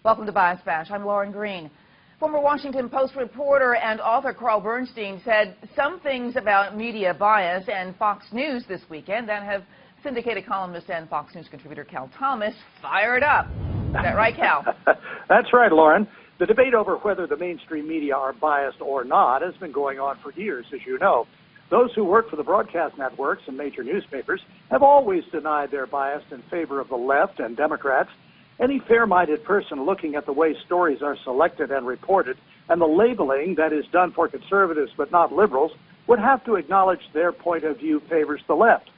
Welcome to Bias Bash. I'm Lauren Green. Former Washington Post reporter and author Carl Bernstein said some things about media bias and Fox News this weekend that have syndicated columnist and Fox News contributor Cal Thomas fired up. Is that right, Cal? That's right, Lauren. The debate over whether the mainstream media are biased or not has been going on for years, as you know. Those who work for the broadcast networks and major newspapers have always denied their bias in favor of the left and Democrats. Any fair-minded person looking at the way stories are selected and reported and the labeling that is done for conservatives but not liberals would have to acknowledge their point of view favors the left.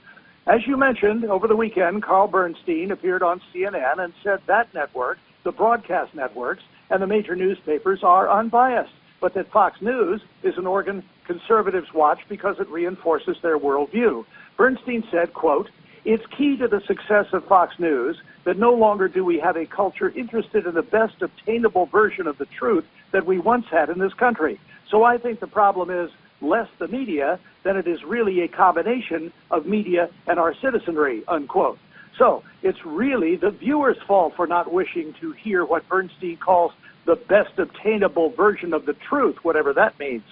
As you mentioned, over the weekend, Carl Bernstein appeared on CNN and said that network, the broadcast networks, and the major newspapers are unbiased, but that Fox News is an organ conservatives watch because it reinforces their worldview. Bernstein said, quote, "It's key to the success of Fox News that no longer do we have a culture interested in the best obtainable version of the truth that we once had in this country. So I think the problem is less the media than it is really a combination of media and our citizenry," unquote. So it's really the viewer's fault for not wishing to hear what Bernstein calls the best obtainable version of the truth, whatever that means.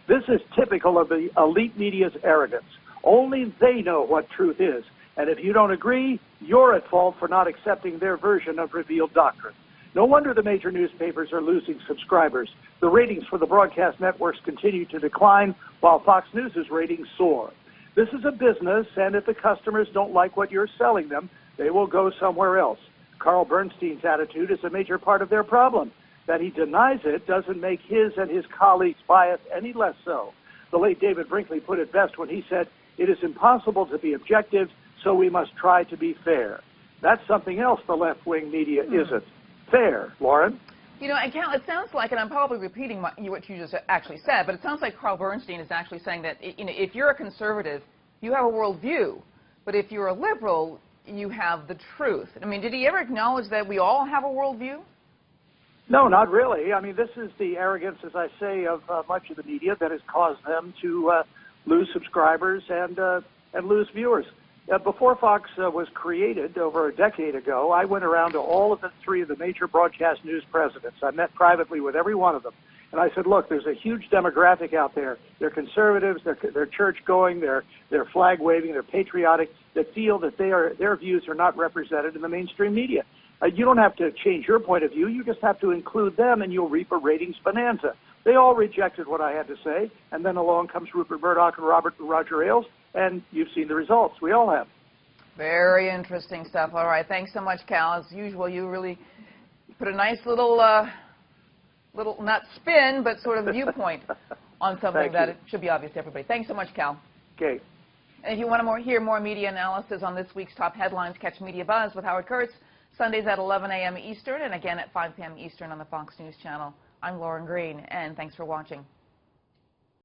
This is typical of the elite media's arrogance. Only they know what truth is. And if you don't agree, you're at fault for not accepting their version of revealed doctrine. No wonder the major newspapers are losing subscribers. The ratings for the broadcast networks continue to decline, while Fox News' ratings soar. This is a business, and if the customers don't like what you're selling them, they will go somewhere else. Carl Bernstein's attitude is a major part of their problem. That he denies it doesn't make his and his colleagues' bias any less so. The late David Brinkley put it best when he said, "It is impossible to be objective, so we must try to be fair." That's something else the left-wing media isn't. Fair, Lauren. You know, and Cal, it sounds like, and I'm probably repeating what you just actually said, but it sounds like Carl Bernstein is actually saying that, you know, if you're a conservative, you have a worldview, but if you're a liberal, you have the truth. I mean, did he ever acknowledge that we all have a worldview? No, not really. I mean, this is the arrogance, as I say, of much of the media that has caused them to lose subscribers and lose viewers. Before Fox was created over a decade ago, I went around to all of the three of the major broadcast news presidents. I met privately with every one of them. And I said, look, there's a huge demographic out there. They're conservatives, they're church-going, they're flag-waving, they're patriotic, that feel that their views are not represented in the mainstream media. You don't have to change your point of view. You just have to include them, and you'll reap a ratings bonanza. They all rejected what I had to say, and then along comes Rupert Murdoch and Roger Ailes, and you've seen the results. We all have. Very interesting stuff. All right. Thanks so much, Cal. As usual, you really put a nice little not spin, but sort of viewpoint on something that it should be obvious to everybody. Thanks so much, Cal. Okay. And if you want to hear more media analysis on this week's top headlines, catch Media Buzz with Howard Kurtz, Sundays at 11 a.m. Eastern and again at 5 p.m. Eastern on the Fox News Channel. I'm Lauren Green, and thanks for watching.